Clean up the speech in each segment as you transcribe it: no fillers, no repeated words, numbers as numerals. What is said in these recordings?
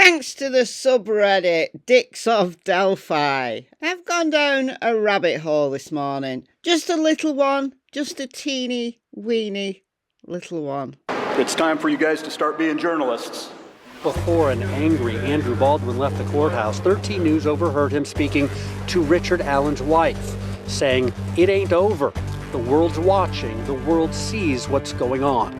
Thanks to the subreddit Dicks of Delphi, I've gone down a rabbit hole this morning. Just a little one, just a teeny weeny little one. It's time for you guys to start being journalists. Before an angry Andrew Baldwin left the courthouse, 13 News overheard him speaking to Richard Allen's wife, saying, "It ain't over. The world's watching. The world sees what's going on."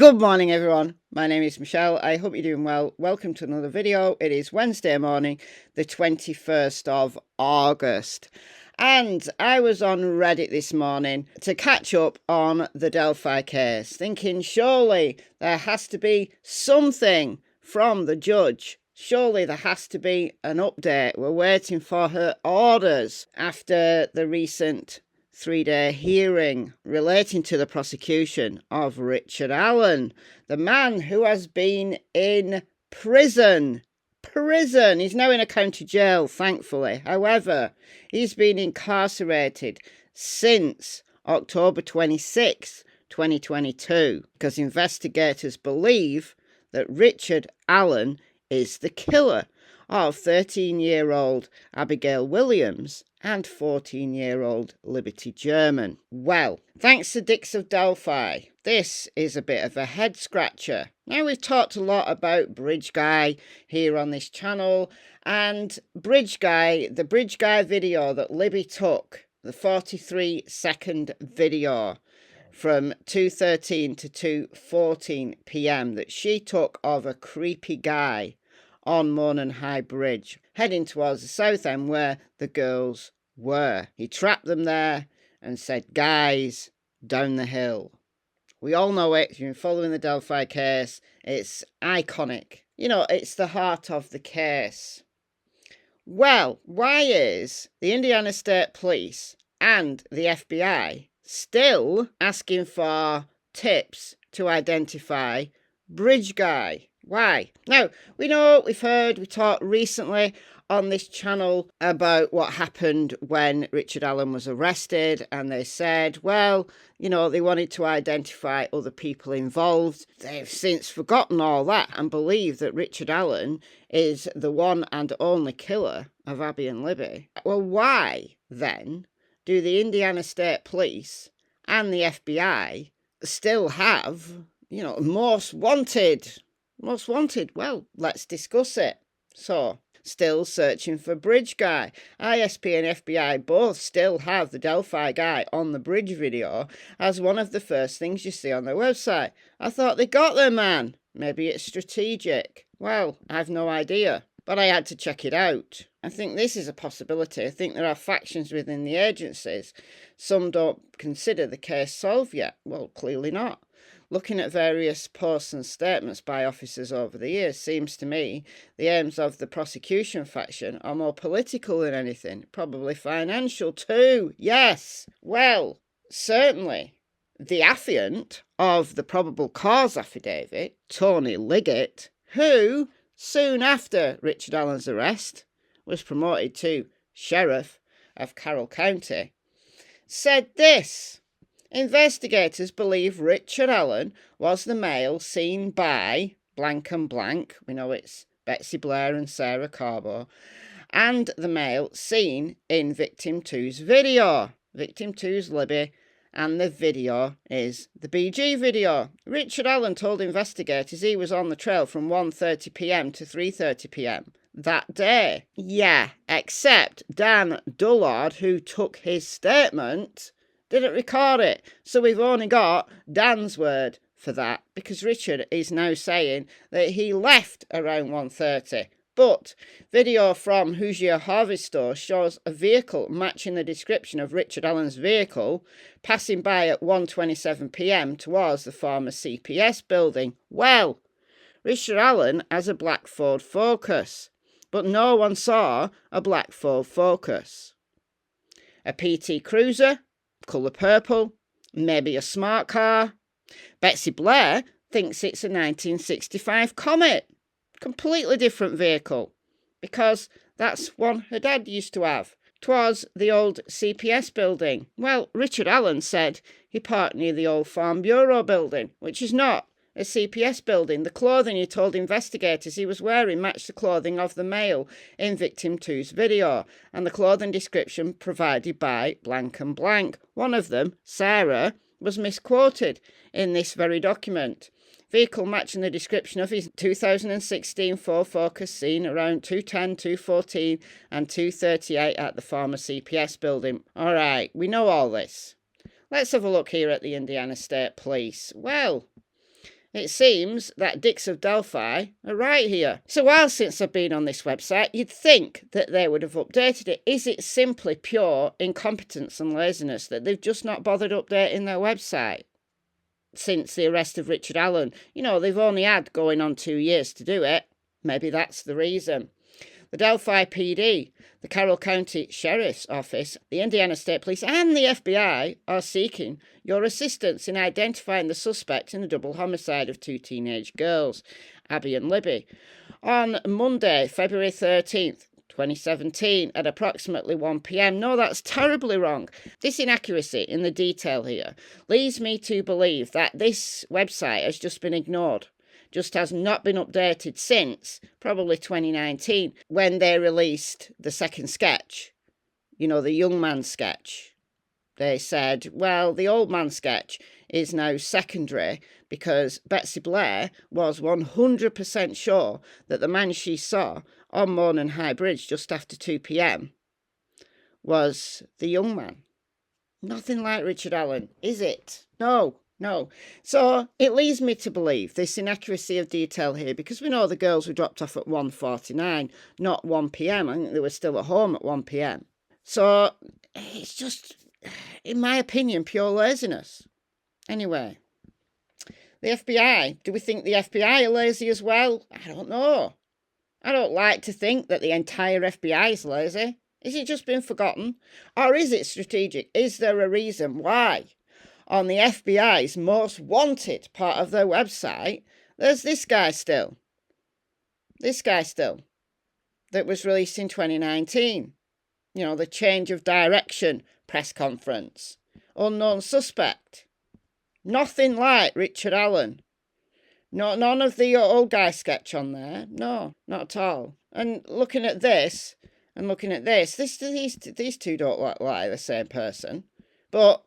Good morning everyone, my name is Michelle, I hope you're doing well. Welcome to another video. It is Wednesday morning, the 21st of August. And I was on Reddit this morning to catch up on the Delphi case, thinking surely there has to be something from the judge. Surely there has to be an update. We're waiting for her orders after the recent 3-day hearing relating to the prosecution of Richard Allen, the man who has been in prison. He's now in a county jail, thankfully. However, he's been incarcerated since October 26, 2022, because investigators believe that Richard Allen is the killer of 13-year-old Abigail Williams and 14-year-old Liberty German. Well, thanks to Dicks of Delphi, this is a bit of a head-scratcher. Now, we've talked a lot about Bridge Guy here on this channel, and Bridge Guy, the Bridge Guy video that Libby took, the 43-second video from 2:13 to 2:14 p.m. that she took of a creepy guy on Monan High Bridge, heading towards the south end where the girls were. He trapped them there and said, "Guys, down the hill." We all know it. If you've been following the Delphi case, it's iconic. You know, it's the heart of the case. Well, why is the Indiana State Police and the FBI still asking for tips to identify Bridge Guy? Why? Now, we know, we talked recently on this channel about what happened when Richard Allen was arrested, and they said, well, you know, they wanted to identify other people involved. They've since forgotten all that and believe that Richard Allen is the one and only killer of Abby and Libby. Well, why then do the Indiana State Police and the FBI still have, you know, most wanted? Well, let's discuss it. So, still searching for Bridge Guy. ISP and FBI both still have the Delphi guy on the bridge video as one of the first things you see on their website. I thought they got their man. Maybe it's strategic. Well, I've no idea, but I had to check it out. I think this is a possibility. I think there are factions within the agencies. Some don't consider the case solved yet. Well, clearly not. Looking at various posts and statements by officers over the years, seems to me the aims of the prosecution faction are more political than anything, probably financial too. Yes, well, certainly the affiant of the probable cause affidavit, Tony Liggett, who soon after Richard Allen's arrest was promoted to sheriff of Carroll County, said this: investigators believe Richard Allen was the male seen by blank and blank, we know it's Betsy Blair and Sarah Carbo, and the male seen in Victim 2's video. Victim 2's Libby, and the video is the BG video. Richard Allen told investigators he was on the trail from 1:30 p.m. to 3:30 p.m. that day. Yeah, except Dan Dullard, who took his statement, didn't record it. So we've only got Dan's word for that, because Richard is now saying that he left around 1:30. But video from Hoosier Harvest Store shows a vehicle matching the description of Richard Allen's vehicle passing by at 1:27 p.m. towards the former CPS building. Well, Richard Allen has a black Ford Focus. but no one saw a black Ford Focus. A PT Cruiser, colour purple, maybe a smart car. Betsy Blair thinks it's a 1965 Comet. Completely different vehicle, because that's one her dad used to have. 'Twas the old CPS building. Well, Richard Allen said he parked near the old Farm Bureau building, which is not a CPS building. The clothing he told investigators he was wearing matched the clothing of the male in Victim 2's video, and the clothing description provided by blank and blank. One of them, Sarah, was misquoted in this very document. Vehicle matching the description of his 2016 Ford Focus seen around 2:10, 2:14 and 2:38 at the former CPS building. All right, we know all this. Let's have a look here at the Indiana State Police. Well, it seems that Dicks of Delphi are right here. It's a while since I've been on this website. You'd think that they would have updated it. Is it simply pure incompetence and laziness that they've just not bothered updating their website since the arrest of Richard Allen? You know, they've only had going on 2 years to do it. Maybe that's the reason. The Delphi PD, the Carroll County Sheriff's Office, the Indiana State Police and the FBI are seeking your assistance in identifying the suspect in the double homicide of 2 teenage girls, Abby and Libby. On Monday, February 13th, 2017, at approximately 1 p.m. No, that's terribly wrong. This inaccuracy in the detail here leads me to believe that this website has just been ignored. Just has not been updated since probably 2019 when they released the second sketch, you know, the young man sketch. They said, well, the old man sketch is now secondary because Betsy Blair was 100% sure that the man she saw on Mourne High Bridge just after 2 p.m. was the young man. Nothing like Richard Allen, is it? No. So it leads me to believe this inaccuracy of detail here, because we know the girls were dropped off at 1:49, not 1 p.m. I think they were still at home at 1 p.m. So it's just, in my opinion, pure laziness. Anyway, the FBI. Do we think the FBI are lazy as well? I don't know. I don't like to think that the entire FBI is lazy. Is it just been forgotten? Or is it strategic? Is there a reason why on the FBI's most wanted part of their website, there's this guy still. That was released in 2019. You know, the change of direction press conference. Unknown suspect. Nothing like Richard Allen. None of the old guy sketch on there. No, not at all. And looking at this, these two don't look like the same person. But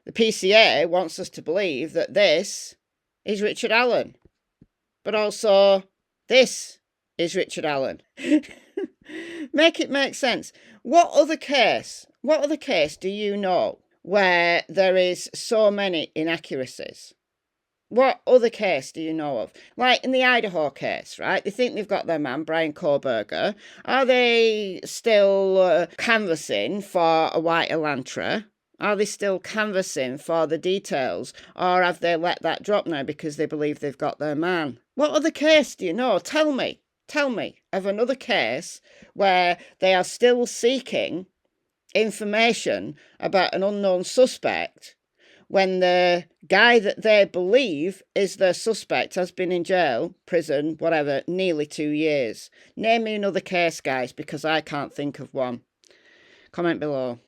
the PCA wants us to believe that this is Richard Allen. But also, this is Richard Allen. Make it make sense. What other case do you know where there is so many inaccuracies? What other case do you know of? Like in the Idaho case, right? They think they've got their man, Brian Koberger. Are they still canvassing for a white Elantra? Are they still canvassing for the details? Or have they let that drop now because they believe they've got their man? What other case do you know? Tell me of another case where they are still seeking information about an unknown suspect when the guy that they believe is their suspect has been in jail, prison, whatever, nearly 2 years. Name me another case, guys, because I can't think of one. Comment below.